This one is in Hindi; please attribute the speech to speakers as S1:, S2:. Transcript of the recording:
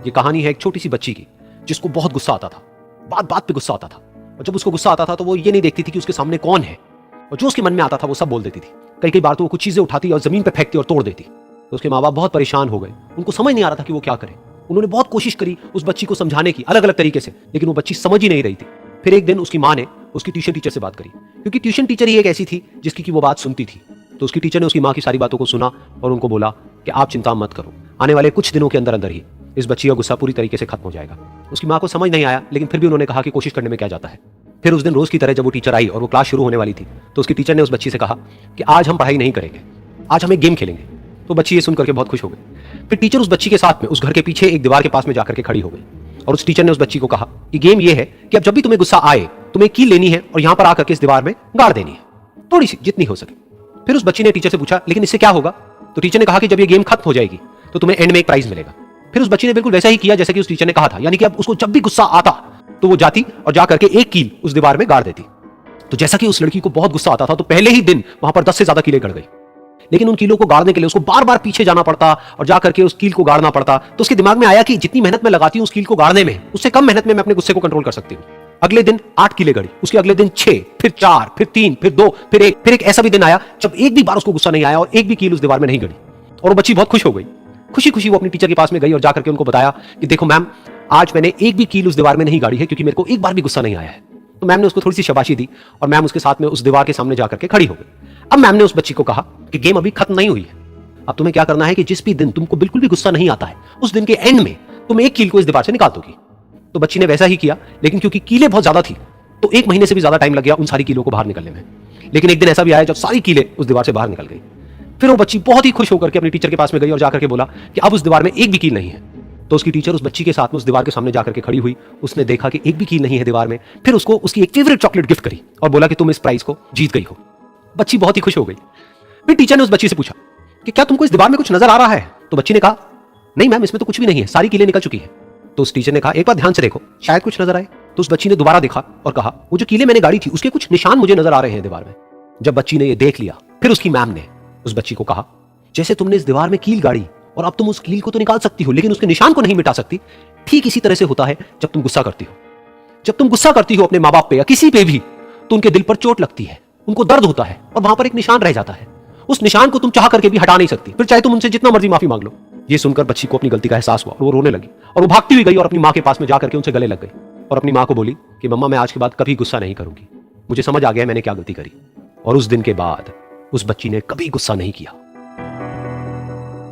S1: ये कहानी है एक छोटी सी बच्ची की जिसको बहुत गुस्सा आता था, बात बात पे गुस्सा आता था। और जब उसको गुस्सा आता था तो वो ये नहीं देखती थी कि उसके सामने कौन है, और जो उसके मन में आता था वो सब बोल देती थी। कई कई बार तो वो कुछ चीजें उठाती और जमीन पे फेंकती और तोड़ देती। तो उसके माँ बाप बहुत परेशान हो गए, उनको समझ नहीं आ रहा था कि वो क्या करे। उन्होंने बहुत कोशिश करी उस बच्ची को समझाने की अलग अलग तरीके से, लेकिन वो बच्ची समझ ही नहीं रही थी। फिर एक दिन उसकी माँ ने उसकी ट्यूशन टीचर से बात करी, क्योंकि ट्यूशन टीचर ही एक ऐसी थी जिसकी की वो बात सुनती थी। तो उसकी टीचर ने उसकी माँ की सारी बातों को सुना और उनको बोला कि आप चिंता मत करो, आने वाले कुछ दिनों के अंदर अंदर ही इस बच्ची का गुस्सा पूरी तरीके से खत्म हो जाएगा। उसकी माँ को समझ नहीं आया, लेकिन फिर भी उन्होंने कहा कि कोशिश करने में क्या जाता है। फिर उस दिन रोज की तरह जब वो टीचर आई और वो क्लास शुरू होने वाली थी, तो उसकी टीचर ने उस बच्ची से कहा कि आज हम पढ़ाई नहीं करेंगे, आज हम एक गेम खेलेंगे। तो बच्ची ये सुनकर के बहुत खुश हो गई। फिर टीचर उस बच्ची के साथ में उस घर के पीछे एक दीवार के पास में जाकर के खड़ी हो गई, और उस टीचर ने उस बच्ची को कहा कि गेम ये है कि अब जब भी तुम्हें गुस्सा आए तुम्हें कील लेनी है और यहां पर आकर के इस दीवार में गाड़ देनी है, थोड़ी सी जितनी हो सके। फिर उस बच्ची ने टीचर से पूछा लेकिन इससे क्या होगा? तो टीचर ने कहा कि जब ये गेम खत्म हो जाएगी तो तुम्हें एंड में एक प्राइज मिलेगा। फिर उस बच्ची ने बिल्कुल वैसा ही किया जैसे कि उस टीचर ने कहा था, यानी कि अब उसको जब भी गुस्सा आता तो वो जाती और जाकर के एक कील उस दीवार में गाड़ देती। तो जैसा कि उस लड़की को बहुत गुस्सा आता था तो पहले ही दिन वहां पर 10 से ज्यादा कीलें गड़ गई, लेकिन उन कीलों को गाड़ने के लिए उसको बार बार पीछे जाना पड़ता और जाकर के उस कील को गाड़ना पड़ता। तो उसके दिमाग में आया कि जितनी मेहनत मैं लगाती हूं उस कील को गाड़ने में, उससे कम मेहनत में मैं अपने गुस्से को कंट्रोल कर सकती हूं। अगले दिन 8 कीलें गड़ी, उसके अगले दिन 6, फिर 4, फिर 3, फिर 2, फिर 1। फिर एक ऐसा भी दिन आया जब एक भी बार उसको गुस्सा नहीं आया और एक भी कील उस दीवार में नहीं गड़ी, और वो बच्ची बहुत खुश हो गई। खुशी खुशी वो अपनी टीचर के पास में गई और जाकर के उनको बताया कि देखो मैम, आज मैंने एक भी कील उस दीवार में नहीं गाड़ी है क्योंकि मेरे को एक बार भी गुस्सा नहीं आया है। तो मैम ने उसको थोड़ी सी शाबाशी दी और मैम उसके साथ में उस दीवार के सामने जाकर के खड़ी हो गई। अब मैम ने उस बच्ची को कहा कि गेम अभी खत्म नहीं हुई है, अब तुम्हें क्या करना है कि जिस भी दिन तुमको बिल्कुल भी गुस्सा नहीं आता है उस दिन के एंड में तुम एक कील को इस दीवार से निकाल दोगी। तो बच्ची ने वैसा ही किया, लेकिन क्योंकि कीलें बहुत ज्यादा थी तो 1 महीने से भी ज्यादा टाइम लग गया उन सारी कीलों को बाहर निकलने में। लेकिन एक दिन ऐसा भी आया जब सारी कीलें उस दीवार से बाहर निकल गई। फिर वो बच्ची बहुत ही खुश होकर के अपनी टीचर के पास में गई और जाकर के बोला कि अब उस दीवार में एक भी कील नहीं है। तो उसकी टीचर उस बच्ची के साथ में उस दीवार के सामने जाकर के खड़ी हुई, उसने देखा कि एक भी कील नहीं है दीवार में। फिर उसको उसकी एक फेवरेट चॉकलेट गिफ्ट करी और बोला कि तुम इस प्राइज को जीत गई हो। बच्ची बहुत ही खुश हो गई। फिर टीचर ने उस बच्ची से पूछा कि क्या तुमको इस दीवार में कुछ नजर आ रहा है? तो बच्ची ने कहा नहीं मैम, इसमें तो कुछ भी नहीं है, सारी कीलें निकल चुकी है। तो उस टीचर ने कहा एक बार ध्यान से देखो, शायद कुछ नजर आए। तो उस बच्ची ने दोबारा देखा और कहा वो जो कीलें मैंने गाड़ी थी उसके कुछ निशान मुझे नजर आ रहे हैं दीवार में। जब बच्ची ने ये देख लिया, फिर उसकी मैम ने उस बच्ची को कहा जैसे तुमने इस दीवार में कील गाड़ी और अब तुम उस कील को तो निकाल सकती हो लेकिन उसके निशान को नहीं मिटा सकती, ठीक इसी तरह से होता है जब तुम गुस्सा करती हो। जब तुम गुस्सा करती हो अपने माँ बाप पे या किसी पे भी, तो उनके दिल पर चोट लगती है, उनको दर्द होता है और वहां पर एक निशान रह जाता है। उस निशान को तुम चाह करके भी हटा नहीं सकती, फिर चाहे तुम उनसे जितना मर्जी माफी मांग लो। ये सुनकर बच्ची को अपनी गलती का एहसास हुआ और वो रोने लगी और वो भागती हुई गई और अपनी माँ के पास में जाकर के उनसे गले लग गई और अपनी माँ को बोली कि मम्मा, मैं आज के बाद कभी गुस्सा नहीं करूंगी, मुझे समझ आ गया मैंने क्या गलती करी। और उस दिन के बाद उस बच्ची ने कभी गुस्सा नहीं किया।